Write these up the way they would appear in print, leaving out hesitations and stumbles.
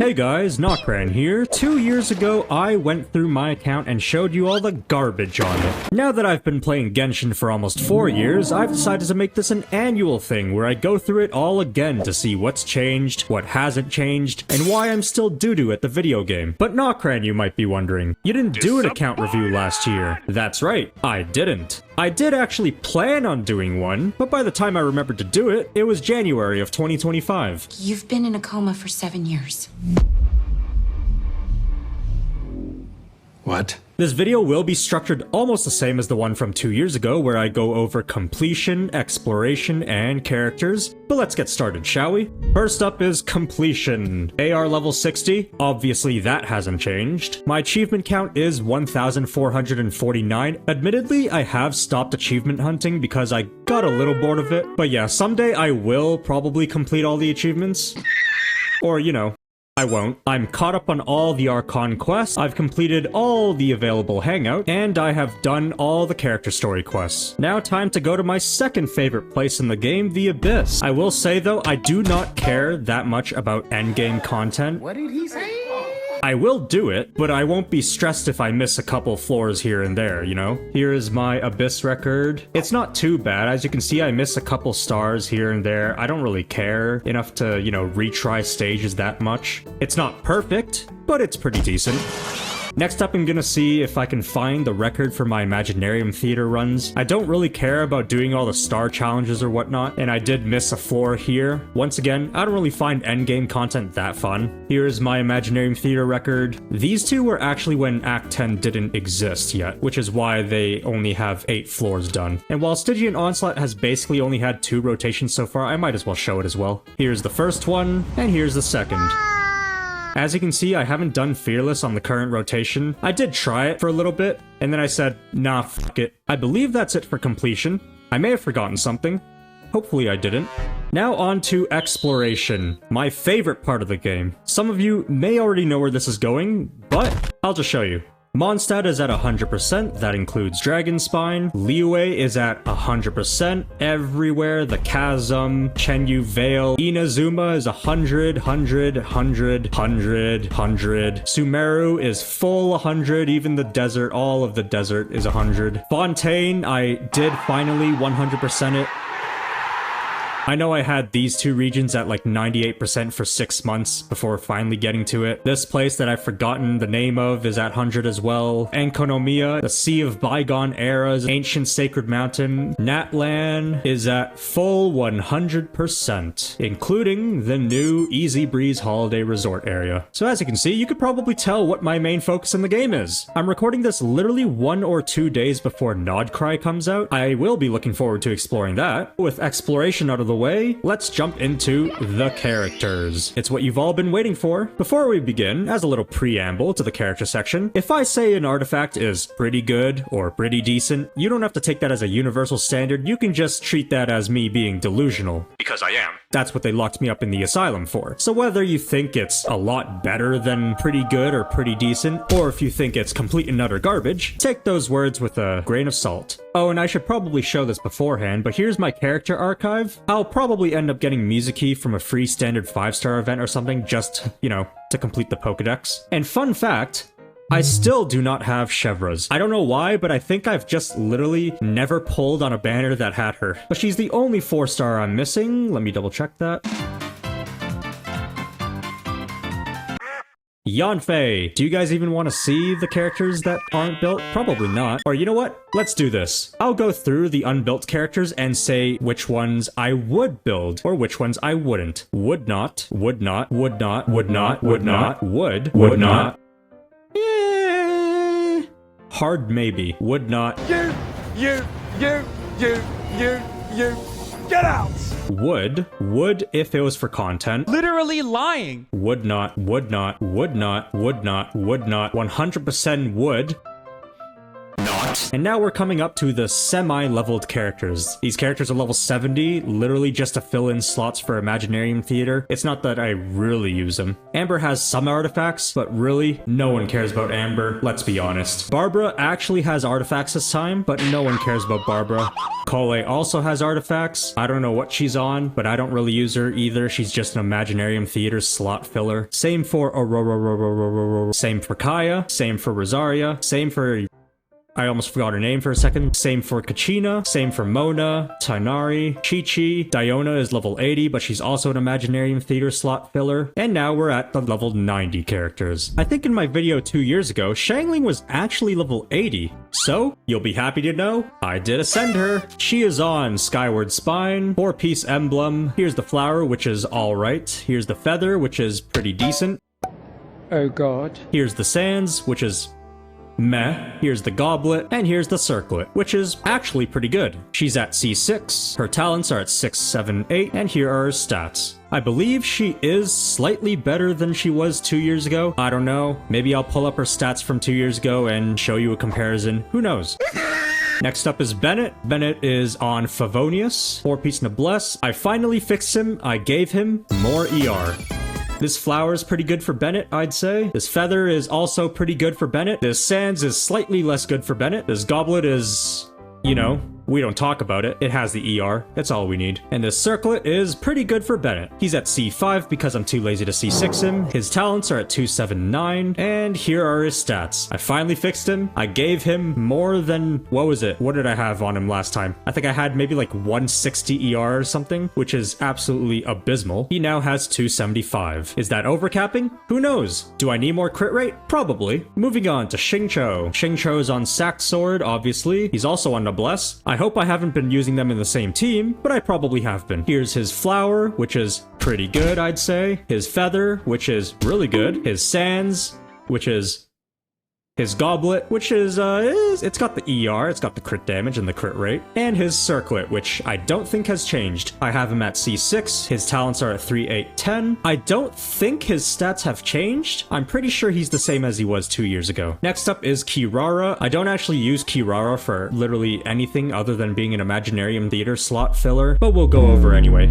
Hey guys, NocRan here. 2 years ago, I went through my account and showed you all the garbage on it. Now that I've been playing Genshin for almost 4 years, I've decided to make this an annual thing where I go through it all again to see what's changed, what hasn't changed, and why I'm still doo-doo at the video game. But NocRan, you might be wondering, you didn't do an account review last year. That's right, I didn't. I did actually plan on doing one, but by the time I remembered to do it, it was January of 2025. You've been in a coma for 7 years. What? This video will be structured almost the same as the one from 2 years ago, where I go over completion, exploration, and characters. But let's get started, shall we? First up is completion. AR level 60. Obviously, that hasn't changed. My achievement count is 1,449. Admittedly, I have stopped achievement hunting because I got a little bored of it. But yeah, someday I will probably complete all the achievements. Or, you know, I won't. I'm caught up on all the Archon quests, I've completed all the available hangout, and I have done all the character story quests. Now time to go to my second favorite place in the game, the Abyss. I will say though, I do not care that much about endgame content. What did he say? I will do it, but I won't be stressed if I miss a couple floors here and there, you know? Here is my Abyss record. It's not too bad. As you can see, I miss a couple stars here and there. I don't really care enough to, you know, retry stages that much. It's not perfect, but it's pretty decent. Next up, I'm gonna see if I can find the record for my Imaginarium Theater runs. I don't really care about doing all the star challenges or whatnot, and I did miss a floor here. Once again, I don't really find endgame content that fun. Here's my Imaginarium Theater record. These two were actually when Act 10 didn't exist yet, which is why they only have 8 floors done. And while Stygian Onslaught has basically only had 2 rotations so far, I might as well show it as well. Here's the first one, and here's the second. As you can see, I haven't done Fearless on the current rotation. I did try it for a little bit, and then I said, nah, fuck it. I believe that's it for completion. I may have forgotten something. Hopefully I didn't. Now on to exploration, my favorite part of the game. Some of you may already know where this is going, but I'll just show you. Mondstadt is at 100%, that includes Dragonspine. Liyue is at 100%, everywhere, the Chasm, Chenyu Vale. Inazuma is 100, 100, 100, 100, 100. Sumeru is full 100, even the desert, all of the desert is 100. Fontaine, I did finally 100% it. I know I had these two regions at like 98% for 6 months before finally getting to it. This place that I've forgotten the name of is at 100 as well. Enkonomiya, the Sea of Bygone Eras, Ancient Sacred Mountain. Natlan is at full 100%, including the new Easy Breeze Holiday Resort area. So as you can see, you could probably tell what my main focus in the game is. I'm recording this literally 1 or 2 days before Nodcry comes out. I will be looking forward to exploring that. With exploration out of the way, let's jump into the characters. It's what you've all been waiting for. Before we begin, as a little preamble to the character section, if I say an artifact is pretty good or pretty decent, you don't have to take that as a universal standard. You can just treat that as me being delusional. Because I am. That's what they locked me up in the asylum for. So whether you think it's a lot better than pretty good or pretty decent, or if you think it's complete and utter garbage, take those words with a grain of salt. Oh, and I should probably show this beforehand, but here's my character archive. I'll probably end up getting music key from a free standard 5-star event or something just, you know, to complete the Pokedex. And fun fact, I still do not have Chevra's. I don't know why, but I think I've just literally never pulled on a banner that had her. But she's the only 4-star I'm missing. Let me double check that. Yanfei! Do you guys even want to see the characters that aren't built? Probably not. Or you know what? Let's do this. I'll go through the unbuilt characters and say which ones I would build, or which ones I wouldn't. Would not, would not, would not, would not, would not, would not. Yeah. Hard maybe. Would not. You, get out! Would if it was for content. Literally lying. Would not, would not, would not, would not, would not, 100% would. Not. And now we're coming up to the semi-leveled characters. These characters are level 70, literally just to fill in slots for Imaginarium Theater. It's not that I really use them. Amber has some artifacts, but really, no one cares about Amber, let's be honest. Barbara actually has artifacts this time, but no one cares about Barbara. Cole also has artifacts. I don't know what she's on, but I don't really use her either. She's just an Imaginarium Theater slot filler. Same for Aurora, same for Kaya, same for Rosaria, same for... I almost forgot her name for a second. Same for Kachina, same for Mona, Tainari, Chi-Chi. Diona is level 80, but she's also an Imaginarium Theater slot filler. And now we're at the level 90 characters. I think in my video 2 years ago, Xiangling was actually level 80. So, you'll be happy to know, I did ascend her. She is on Skyward Spine, 4-piece emblem. Here's the flower, which is alright. Here's the feather, which is pretty decent. Oh god. Here's the sands, which is meh. Here's the goblet, and here's the circlet, which is actually pretty good. She's at C6, her talents are at 6, 7, 8, and here are her stats. I believe she is slightly better than she was 2 years ago. I don't know. Maybe I'll pull up her stats from 2 years ago and show you a comparison. Who knows? Next up is Bennett. Bennett is on Favonius, 4-piece Noblesse. I finally fixed him. I gave him more ER. This flower is pretty good for Bennett, I'd say. This feather is also pretty good for Bennett. This sands is slightly less good for Bennett. This goblet is, you know, we don't talk about it. It has the ER. That's all we need. And this circlet is pretty good for Bennett. He's at C5 because I'm too lazy to C6 him. His talents are at 279. And here are his stats. I finally fixed him. I gave him more than... What was it? What did I have on him last time? I think I had maybe like 160 ER or something, which is absolutely abysmal. He now has 275. Is that overcapping? Who knows? Do I need more crit rate? Probably. Moving on to Xingqiu. Xingqiu is on Sack Sword, obviously. He's also on Noblesse. I hope I haven't been using them in the same team, but I probably have been. Here's his flower, which is pretty good, I'd say. His feather, which is really good. His sands, which is... His goblet, which is, it's got the ER, it's got the crit damage and the crit rate. And his circlet, which I don't think has changed. I have him at C6, his talents are at 3, 8, 10. I don't think his stats have changed. I'm pretty sure he's the same as he was 2 years ago. Next up is Kirara. I don't actually use Kirara for literally anything other than being an Imaginarium Theater slot filler, but we'll go over anyway.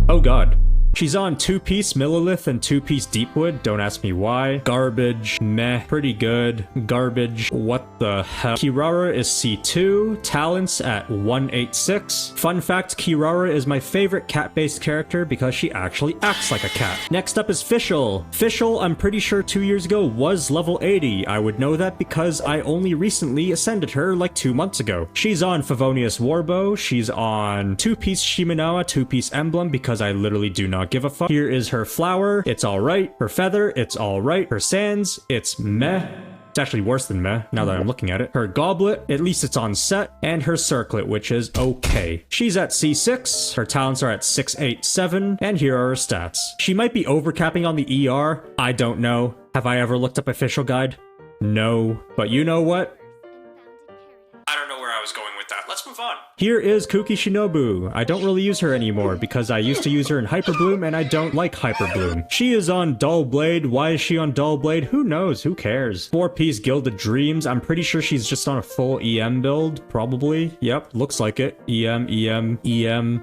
Oh god. She's on 2-piece Millilith and 2-piece Deepwood, don't ask me why. Garbage, meh, pretty good. Garbage, what the hell. Kirara is C2, talents at 186. Fun fact, Kirara is my favorite cat-based character because she actually acts like a cat. Next up is Fischl. Fischl, I'm pretty sure 2 years ago was level 80. I would know that because I only recently ascended her like 2 months ago. She's on Favonius Warbow, she's on 2-piece Shimenawa, 2-piece Emblem because I literally do not give a fuck. Here is her flower, it's alright. Her feather, it's alright. Her sands, it's meh. It's actually worse than meh, now that I'm looking at it. Her goblet, at least it's on set. And her circlet, which is okay. She's at C6, her talents are at 6, 8, 7, and here are her stats. She might be overcapping on the ER, I don't know. Have I ever looked up official guide? No. But you know what? I don't know where I was going with that. Let's move on. Here is Kuki Shinobu. I don't really use her anymore because I used to use her in Hyper Bloom and I don't like Hyper Bloom. She is on Dull Blade. Why is she on Dull Blade? Who knows? Who cares? 4-piece Gilded Dreams. I'm pretty sure she's just on a full EM build. Probably. Yep. Looks like it. EM,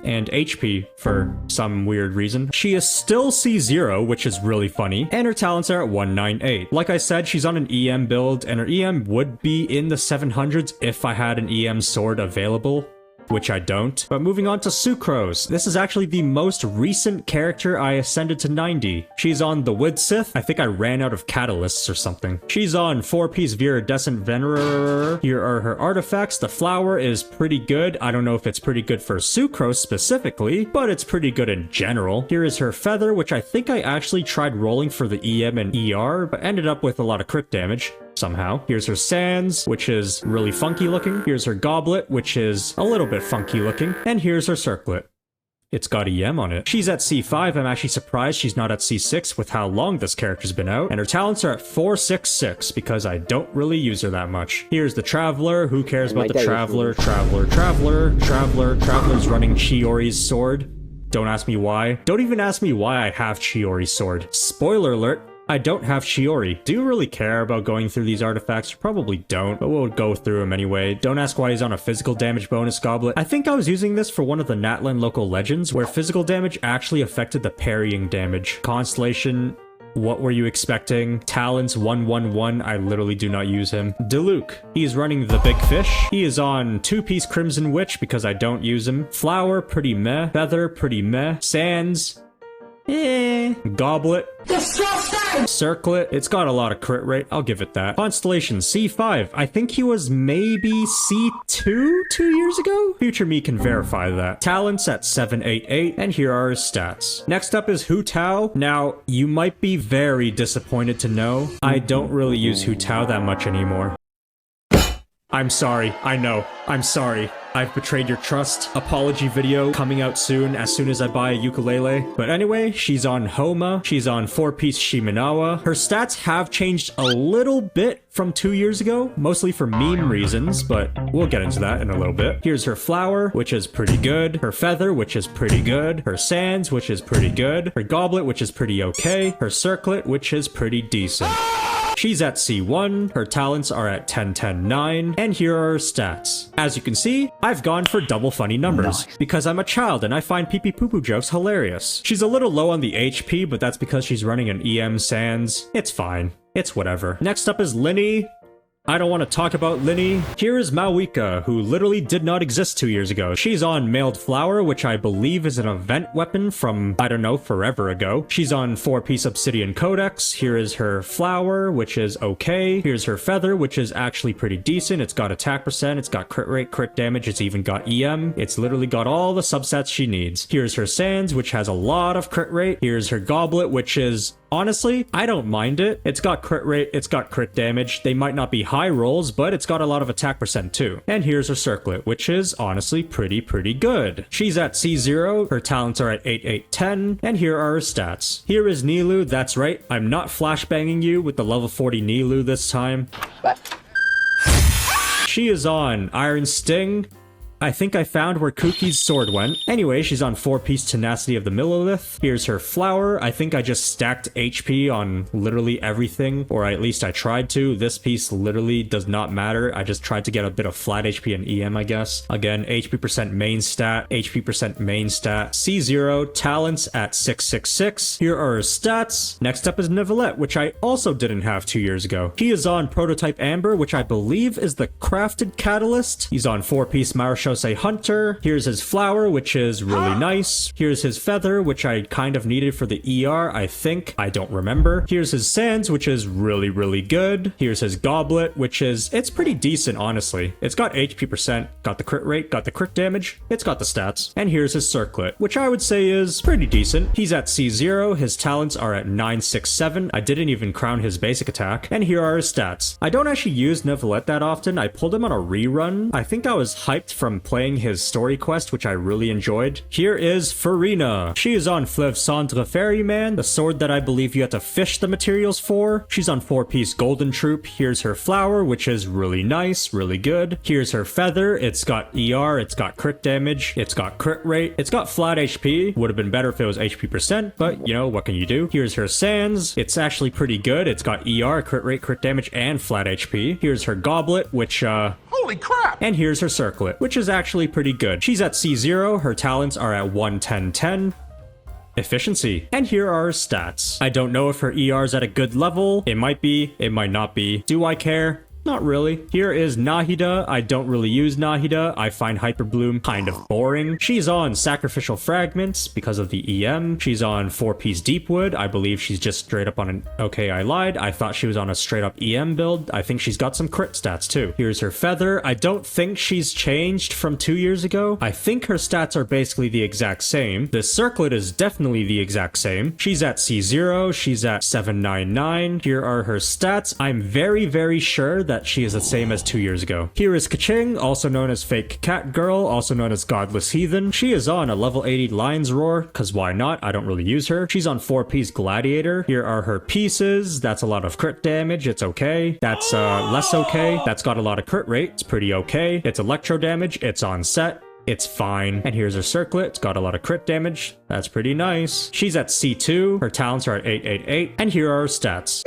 and HP for some weird reason. She is still C0, which is really funny. And her talents are at 198. Like I said, she's on an EM build and her EM would be in the 700s if I had an EM sword available, which I don't. But moving on to Sucrose. This is actually the most recent character I ascended to 90. She's on the Wood Sith. I think I ran out of catalysts or something. She's on 4-piece Viridescent Venerer. Here are her artifacts. The flower is pretty good. I don't know if it's pretty good for Sucrose specifically, but it's pretty good in general. Here is her feather, which I think I actually tried rolling for the EM and ER, but ended up with a lot of crit damage. Somehow. Here's her sands, which is really funky looking. Here's her goblet, which is a little bit funky looking. And here's her circlet. It's got EM on it. She's at C5. I'm actually surprised she's not at C6 with how long this character's been out. And her talents are at 466 because I don't really use her that much. Here's the Traveler. Who cares about the Traveler? Traveler's running Chiori's sword. Don't ask me why. Don't even ask me why I have Chiori's sword. Spoiler alert. I don't have Shiori. Do you really care about going through these artifacts? You probably don't, but we'll go through them anyway. Don't ask why he's on a physical damage bonus goblet. I think I was using this for one of the Natlan local legends, where physical damage actually affected the parrying damage. Constellation, what were you expecting? Talents 111, I literally do not use him. Diluc, he's running the big fish. He is on 2-piece Crimson Witch because I don't use him. Flower, pretty meh. Feather, pretty meh. Sands, Goblet. Disgusting! Circlet, it's got a lot of crit rate, I'll give it that. Constellation, C5, I think he was maybe C2 2 years ago? Future me can verify that. Talents at 788, and here are his stats. Next up is Hu Tao. Now, you might be very disappointed to know, I don't really use Hu Tao that much anymore. I'm sorry, I know, I'm sorry. I've betrayed your trust. Apology video coming out soon as I buy a ukulele. But anyway, she's on Homa. She's on 4-piece Shimenawa. Her stats have changed a little bit from 2 years ago, mostly for meme reasons, but we'll get into that in a little bit. Here's her flower, which is pretty good. Her feather, which is pretty good. Her sands, which is pretty good. Her goblet, which is pretty okay. Her circlet, which is pretty decent. She's at C1, her talents are at 10, 10, 9, and here are her stats. As you can see, I've gone for double funny numbers, because I'm a child and I find pee-pee poo-poo jokes hilarious. She's a little low on the HP, but that's because she's running an EM Sans. It's fine. It's whatever. Next up is Linny. I don't want to talk about Linny. Here is Mawika, who literally did not exist 2 years ago. She's on Mailed Flower, which I believe is an event weapon from, I don't know, forever ago. She's on 4-piece Obsidian Codex. Here is her flower, which is okay. Here's her feather, which is actually pretty decent. It's got attack percent, it's got crit rate, crit damage, it's even got EM. It's literally got all the subsets she needs. Here's her sands, which has a lot of crit rate. Here's her goblet, which is... honestly, I don't mind it. It's got crit rate, it's got crit damage. They might not be high rolls, but it's got a lot of attack percent too. And here's her circlet, which is honestly pretty good. She's at C0, her talents are at 8, 8, 10, and here are her stats. Here is Nilou, that's right, I'm not flashbanging you with the level 40 Nilou this time. She is on Iron Sting. I think I found where Kuki's sword went. Anyway, she's on 4-piece Tenacity of the Millilith. Here's her flower. I think I just stacked HP on literally everything, or at least I tried to. This piece literally does not matter. I just tried to get a bit of flat HP and EM, I guess. Again, HP percent main stat, HP percent main stat. C0, talents at 666. Here are her stats. Next up is Neuvillette, which I also didn't have 2 years ago. He is on Prototype Amber, which I believe is the crafted catalyst. He's on 4-piece Marashose Hunter. Here's his flower, which is really nice. Here's his feather, which I kind of needed for the ER, I think. I don't remember. Here's his sands, which is really good. Here's his goblet, which is... it's pretty decent, honestly. It's got HP percent, got the crit rate, got the crit damage, it's got the stats. And here's his circlet, which I would say is pretty decent. He's at C0, his talents are at 967. I didn't even crown his basic attack. And here are his stats. I don't actually use Neuvillette that often. I pulled him on a rerun. I think I was hyped from playing his story quest, which I really enjoyed. Here is Farina. She is on Fleuve Cendre Ferryman, the sword that I believe you have to fish the materials for. She's on 4-piece Golden Troop. Here's her flower, which is really nice, really good. Here's her feather. It's got ER, it's got crit damage, it's got crit rate, it's got flat HP. Would have been better if it was HP percent, but you know, what can you do? Here's her sands. It's actually pretty good. It's got ER, crit rate, crit damage, and flat HP. Here's her goblet, which Holy crap! and here's her circlet, which is actually pretty good. She's at C0, her talents are at 1, 10, 10. Efficiency. And here are her stats. I don't know if her ER is at a good level. It might be, it might not be. Do I care? Not really. Here is Nahida. I don't really use Nahida. I find Hyper Bloom kind of boring. She's on Sacrificial Fragments because of the EM. She's on 4-piece Deepwood. I believe she's just straight up on an... okay, I lied. I thought she was on a straight up EM build. I think she's got some crit stats too. Here's her feather. I don't think she's changed from 2 years ago. I think her stats are basically the exact same. The circlet is definitely the exact same. She's at C0. She's at 799. Here are her stats. I'm very sure that she is the same as 2 years ago. Here is Kaching, also known as Fake Cat Girl, also known as Godless Heathen. She is on a level 80 Lion's Roar, cause why not? I don't really use her. She's on 4-piece Gladiator. Here are her pieces. That's a lot of crit damage. It's okay. That's less okay. That's got a lot of crit rate. It's pretty okay. It's electro damage. It's on set. It's fine. And here's her circlet. It's got a lot of crit damage. That's pretty nice. She's at C2. Her talents are at 888. And here are her stats.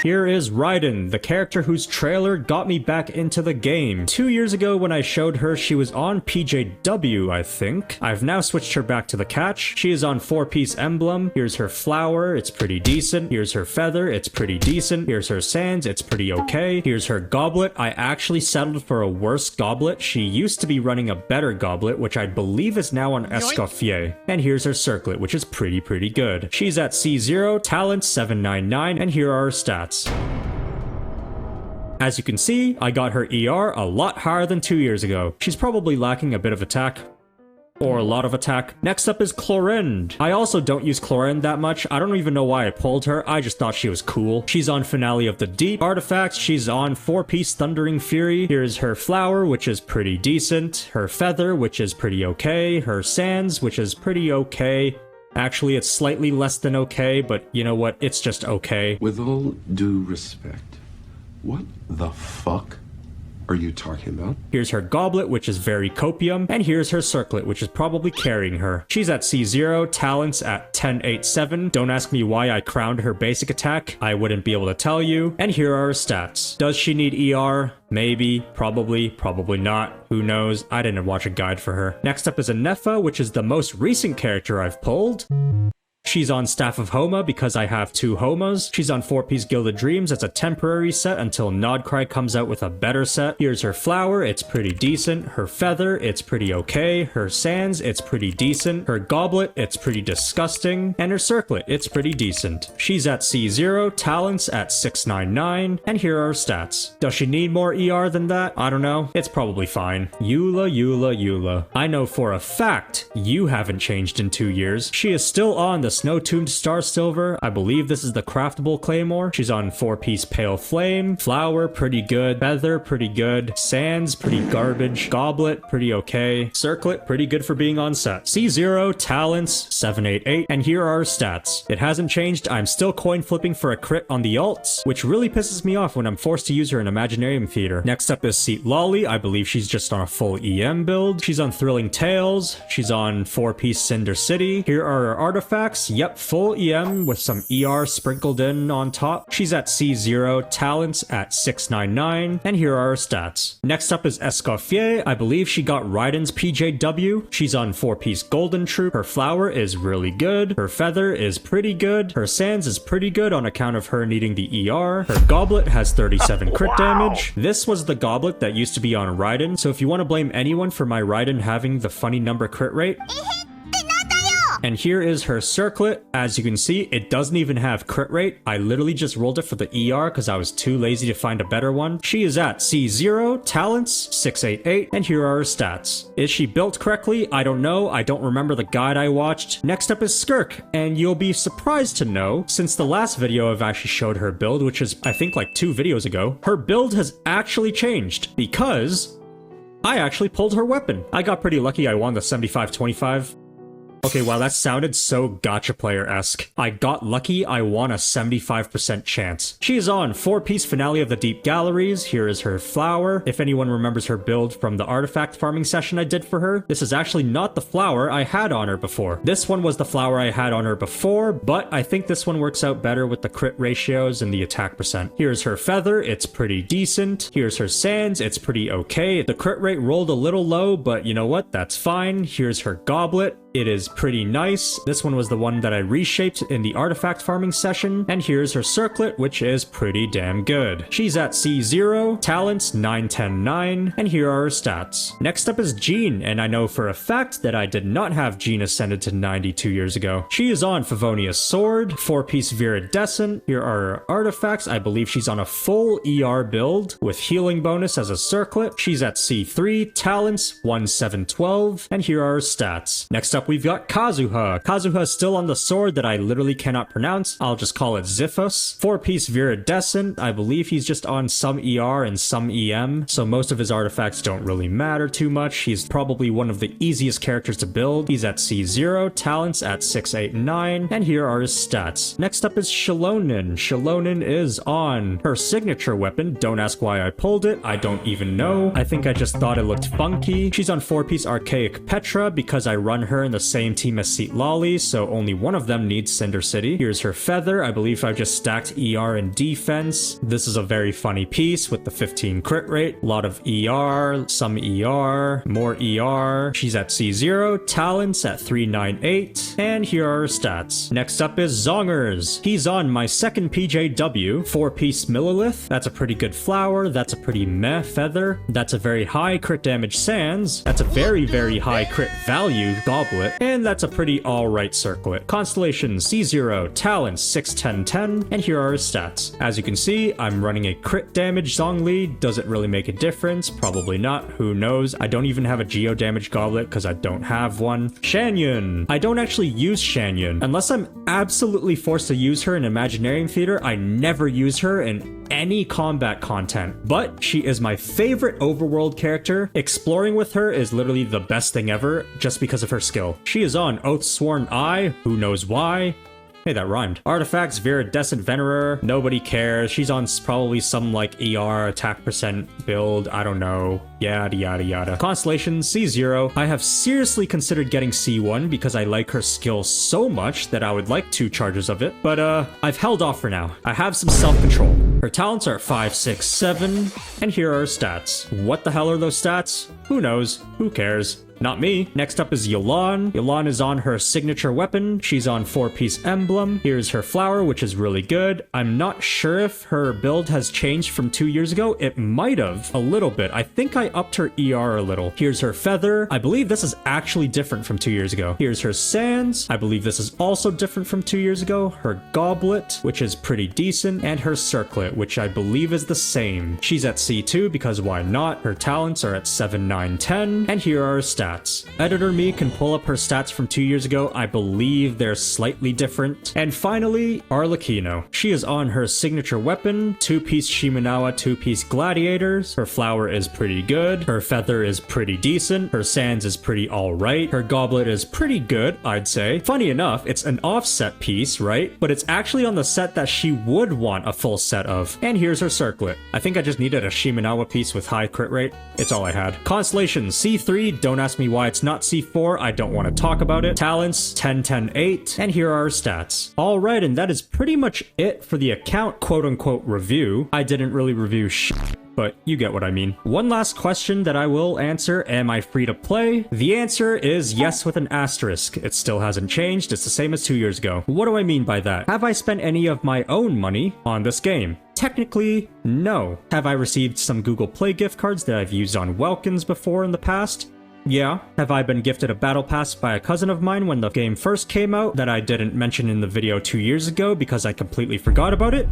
Here is Raiden, the character whose trailer got me back into the game. 2 years ago when I showed her, she was on PJW, I think. I've now switched her back to the catch. She is on 4-piece emblem. Here's her flower, it's pretty decent. Here's her feather, it's pretty decent. Here's her sands, it's pretty okay. Here's her goblet. I actually settled for a worse goblet. She used to be running a better goblet, which I believe is now on Escoffier. And here's her circlet, which is pretty good. She's at C0, talent 799, and here are her stats. As you can see, I got her ER a lot higher than 2 years ago. She's probably lacking a bit of attack. Or a lot of attack. Next up is Chlorinde. I also don't use Chlorinde that much. I don't even know why I pulled her. I just thought she was cool. She's on Finale of the Deep. Artifacts, she's on 4-piece Thundering Fury. Here's her flower, which is pretty decent. Her feather, which is pretty okay. Her sands, which is pretty okay. Actually, it's slightly less than okay, but you know what? It's just okay. With all due respect, what the fuck are you talking about? Here's her goblet, which is very copium, and here's her circlet, which is probably carrying her. She's at C0, talents at 1087. Don't ask me why I crowned her basic attack. I wouldn't be able to tell you. And here are her stats. Does she need ER? Maybe, probably not. Who knows? I didn't watch a guide for her. Next up is Anefa, which is the most recent character I've pulled. She's on Staff of Homa because I have 2 Homas. She's on 4-piece Gilded Dreams. It's a temporary set until NocRan comes out with a better set. Here's her flower. It's pretty decent. Her feather. It's pretty okay. Her sands. It's pretty decent. Her goblet. It's pretty disgusting. And her circlet. It's pretty decent. She's at C0. Talents at 699. And here are her stats. Does she need more ER than that? I don't know. It's probably fine. Eula. I know for a fact you haven't changed in 2 years. She is still on the Snow-Tombed Star Silver. I believe this is the craftable claymore. She's on 4-piece Pale Flame. Flower, pretty good. Feather, pretty good. Sands, pretty garbage. Goblet, pretty okay. Circlet, pretty good for being on set. C0, talents, 788. And here are her stats. It hasn't changed. I'm still coin flipping for a crit on the alts, which really pisses me off when I'm forced to use her in Imaginarium Theater. Next up is Seat Lolly. I believe she's just on a full EM build. She's on Thrilling Tales. She's on 4-piece Cinder City. Here are her artifacts. Yep, full EM with some ER sprinkled in on top. She's at C0, talents at 699, and here are her stats. Next up is Escoffier. I believe she got Raiden's PJW. She's on 4-piece Golden Troop. Her flower is really good. Her feather is pretty good. Her sands is pretty good on account of her needing the ER. Her goblet has 37 crit damage. This was the goblet that used to be on Raiden, so if you want to blame anyone for my Raiden having the funny number crit rate, and here is her circlet. As you can see, it doesn't even have crit rate. I literally just rolled it for the ER because I was too lazy to find a better one. She is at C0, talents, 688, and here are her stats. Is she built correctly? I don't know. I don't remember the guide I watched. Next up is Skirk, and you'll be surprised to know, since the last video I've actually showed her build, which is I think like 2 videos ago, her build has actually changed because I actually pulled her weapon. I got pretty lucky. I won the 75-25. Okay, wow, that sounded so gacha player-esque. I got lucky, I won a 75% chance. She is on 4-piece Finale of the Deep Galleries. Here is her flower. If anyone remembers her build from the artifact farming session I did for her, this is actually not the flower I had on her before. This one was the flower I had on her before, but I think this one works out better with the crit ratios and the attack percent. Here's her feather, it's pretty decent. Here's her sands, it's pretty okay. The crit rate rolled a little low, but you know what, that's fine. Here's her goblet. It is pretty nice. This one was the one that I reshaped in the artifact farming session. And here's her circlet, which is pretty damn good. She's at C0, talents 910-9, and here are her stats. Next up is Jean, and I know for a fact that I did not have Jean ascended to 92 years ago. She is on Favonia's Sword, 4-piece Viridescent. Here are her artifacts. I believe she's on a full ER build with healing bonus as a circlet. She's at C3, talents 1712, and here are her stats. Next up, we've got got Kazuha. Kazuha's still on the sword that I literally cannot pronounce. I'll just call it Xiphos. 4-piece Viridescent. I believe he's just on some ER and some EM, so most of his artifacts don't really matter too much. He's probably one of the easiest characters to build. He's at C0, talents at 6, 8, 9, and here are his stats. Next up is Shilonin. Shilonin is on her signature weapon. Don't ask why I pulled it. I don't even know. I think I just thought it looked funky. She's on 4-piece Archaic Petra because I run her in the same team as Seat Lolly, so only one of them needs Cinder City. Here's her feather. I believe I've just stacked ER and defense. This is a very funny piece with the 15 crit rate. A lot of ER, some ER, more ER. She's at C0, talents at 398, and here are her stats. Next up is Zongers. He's on my second PJW, 4-piece Millilith. That's a pretty good flower. That's a pretty meh feather. That's a very high crit damage Sands. That's a very, very high crit value Goblet. And that's a pretty alright Circlet. Constellation C0, talents 6, 10, 10, and here are his stats. As you can see, I'm running a crit damage Zhongli. Does it really make a difference? Probably not. Who knows? I don't even have a geo damage Goblet because I don't have one. Shanyon. I don't actually use Shanyon. Unless I'm absolutely forced to use her in Imaginarium Theater, I never use her in any combat content, but she is my favorite overworld character. Exploring with her is literally the best thing ever just because of her skill. She is on Oathsworn Eye, who knows why. Hey, that rhymed. Artifacts, Viridescent Venerer, nobody cares. She's on probably some like ER attack percent build, I don't know. Yada yada yada. Constellation C0. I have seriously considered getting C1 because I like her skill so much that I would like 2 charges of it, but I've held off for now. I have some self-control. Her talents are 5, 6, 7, and here are her stats. What the hell are those stats? Who knows? Who cares? Not me. Next up is Yolan. Yolan is on her signature weapon. She's on 4-piece emblem. Here's her flower, which is really good. I'm not sure if her build has changed from 2 years ago. It might have a little bit. I think I upped her ER a little. Here's her feather. I believe this is actually different from 2 years ago. Here's her sands. I believe this is also different from 2 years ago. Her goblet, which is pretty decent, and her circlet, which I believe is the same. She's at C2 because why not? Her talents are at 7, 9, 10, and here are her stats. Editor me can pull up her stats from 2 years ago. I believe they're slightly different. And finally, Arlecchino. She is on her signature weapon, 2-piece Shimenawa, 2-piece Gladiators. Her flower is pretty good. Her feather is pretty decent. Her sands is pretty alright. Her goblet is pretty good, I'd say. Funny enough, it's an offset piece, right? But it's actually on the set that she would want a full set of. And here's her circlet. I think I just needed a Shimenawa piece with high crit rate. It's all I had. Constellation C3, don't ask me why it's not C4, I don't want to talk about it. Talents 10, 10, 8, and here are our stats. Alright, and that is pretty much it for the account quote-unquote review. I didn't really review but you get what I mean. One last question that I will answer, am I free to play? The answer is yes with an asterisk. It still hasn't changed, it's the same as 2 years ago. What do I mean by that? Have I spent any of my own money on this game? Technically, no. Have I received some Google Play gift cards that I've used on Welkins before in the past? Yeah. Have I been gifted a battle pass by a cousin of mine when the game first came out that I didn't mention in the video 2 years ago because I completely forgot about it?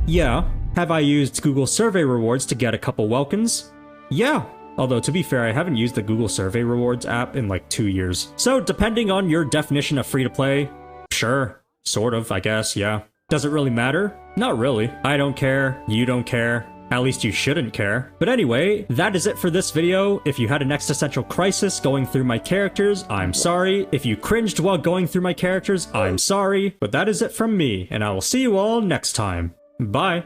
Yeah. Have I used Google Survey rewards to get a couple Welkins? Yeah. Although, to be fair, I haven't used the Google Survey rewards app in like 2 years. So, depending on your definition of free-to-play, sure. Sort of, I guess, yeah. Does it really matter? Not really. I don't care. You don't care. At least you shouldn't care. But anyway, that is it for this video. If you had an existential crisis going through my characters, I'm sorry. If you cringed while going through my characters, I'm sorry. But that is it from me, and I will see you all next time. Bye.